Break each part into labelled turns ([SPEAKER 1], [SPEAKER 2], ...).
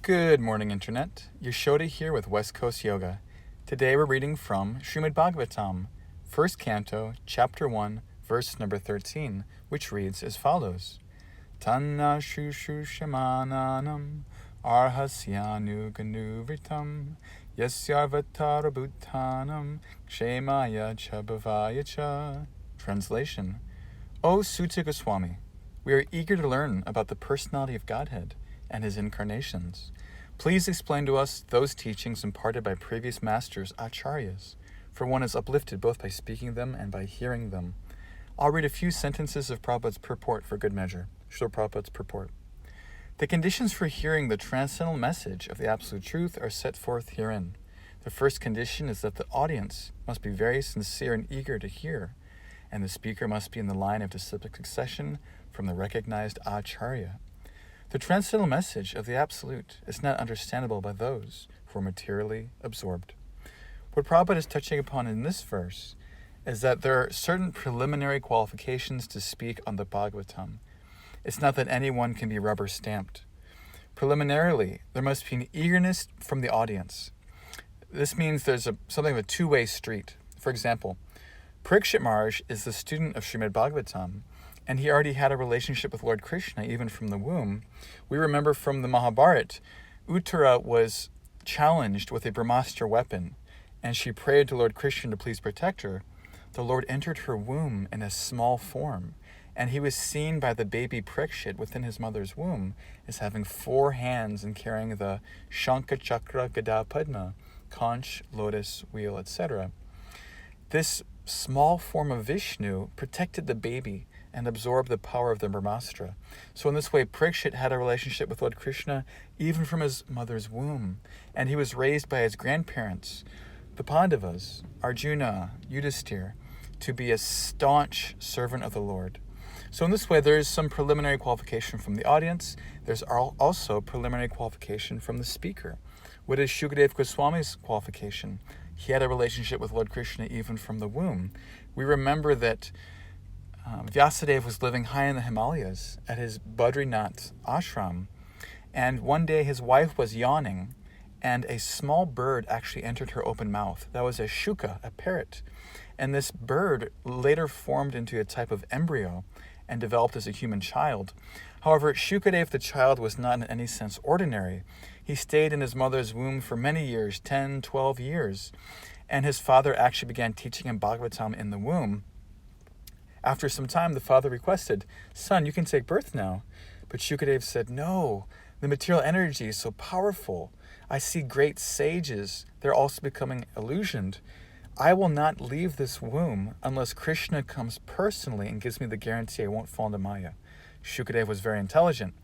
[SPEAKER 1] Good morning, Internet. Yashoda here with West Coast Yoga. Today we're reading from SRIMAD Bhagavatam, 1st Canto, Chapter 1, verse number 13, which reads as follows. Tanna shushu shamananam arhasyanu ganuvritam yasyarvatara bhutanam kshemaya cha bhavaya cha. Translation. O Sutta Goswami, we are eager to learn about the personality of Godhead and his incarnations. Please explain to us those teachings imparted by previous masters, acharyas, for one is uplifted both by speaking them and by hearing them. I'll read a few sentences of Prabhupada's purport for good measure. Srila Prabhupada's purport. The conditions for hearing the transcendental message of the Absolute Truth are set forth herein. The first condition is that the audience must be very sincere and eager to hear, and the speaker must be in the line of disciplic succession from the recognized acharya. The transcendental message of the Absolute is not understandable by those who are materially absorbed. What Prabhupada is touching upon in this verse is that there are certain preliminary qualifications to speak on the Bhagavatam. It's not that anyone can be rubber stamped. Preliminarily, there must be an eagerness from the audience. This means there's something of a two-way street. For example, Parikshit Maharaj is the student of Srimad Bhagavatam, and he already had a relationship with Lord Krishna even from the womb. We remember from the Mahabharata, Uttara was challenged with a Brahmastra weapon, and she prayed to Lord Krishna to please protect her. The Lord entered her womb in a small form, and he was seen by the baby Parikshit within his mother's womb as having 4 hands and carrying the Shankha Chakra Gada Padma, conch, lotus, wheel, etc. This small form of Vishnu protected the baby and absorbed the power of the Brahmastra. So in this way, Parikshit had a relationship with Lord Krishna even from his mother's womb. And he was raised by his grandparents, the Pandavas, Arjuna, Yudhisthira, to be a staunch servant of the Lord. So in this way, there is some preliminary qualification from the audience. There's also preliminary qualification from the speaker. What is Shukadeva Goswami's qualification? He had a relationship with Lord Krishna even from the womb. We remember that Vyasadeva was living high in the Himalayas at his Badrinath ashram, and one day his wife was yawning, and a small bird actually entered her open mouth. That was a shuka, a parrot. And this bird later formed into a type of embryo and developed as a human child. However, Shukadeva the child was not in any sense ordinary. He stayed in his mother's womb for many years, 10, 12 years, and his father actually began teaching him Bhagavatam in the womb. After some time, the father requested, "Son, you can take birth now." But Shukadeva said, "No, the material energy is so powerful. I see great sages. They're also becoming illusioned. I will not leave this womb unless Krishna comes personally and gives me the guarantee I won't fall into Maya." Shukadeva was very intelligent.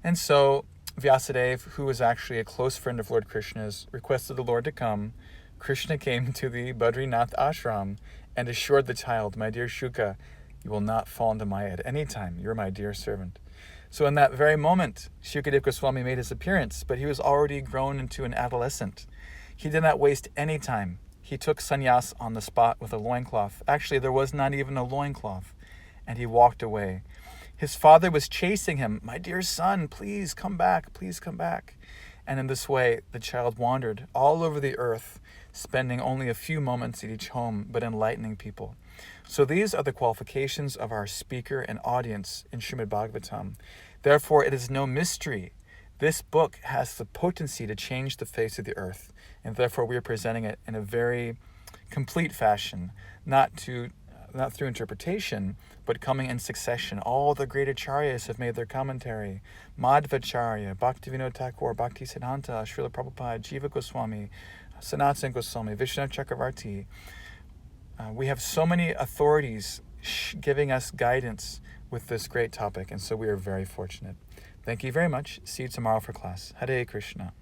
[SPEAKER 1] And so Vyasadeva, who was actually a close friend of Lord Krishna's, requested the Lord to come. Krishna came to the Badrinath ashram and assured the child, "My dear Shuka, you will not fall into Maya at any time. You're my dear servant." So in that very moment, Shukadeva Goswami made his appearance, but he was already grown into an adolescent. He did not waste any time. He took sannyas on the spot with a loincloth. Actually, there was not even a loincloth. And he walked away. His father was chasing him. "My dear son, please come back, please come back." And in this way, the child wandered all over the earth, spending only a few moments at each home, but enlightening people. So these are the qualifications of our speaker and audience in Srimad Bhagavatam. Therefore, it is no mystery. This book has the potency to change the face of the earth, and therefore we are presenting it in a very complete fashion, not through interpretation, but coming in succession. All the great acharyas have made their commentary. Madhvacharya, Bhaktivinoda Thakur, Bhaktisiddhanta, Srila Prabhupada, Jiva Goswami, Sanatana Goswami, Vishwanath Chakravarti. We have so many authorities giving us guidance with this great topic, and so we are very fortunate. Thank you very much. See you tomorrow for class. Hare Krishna.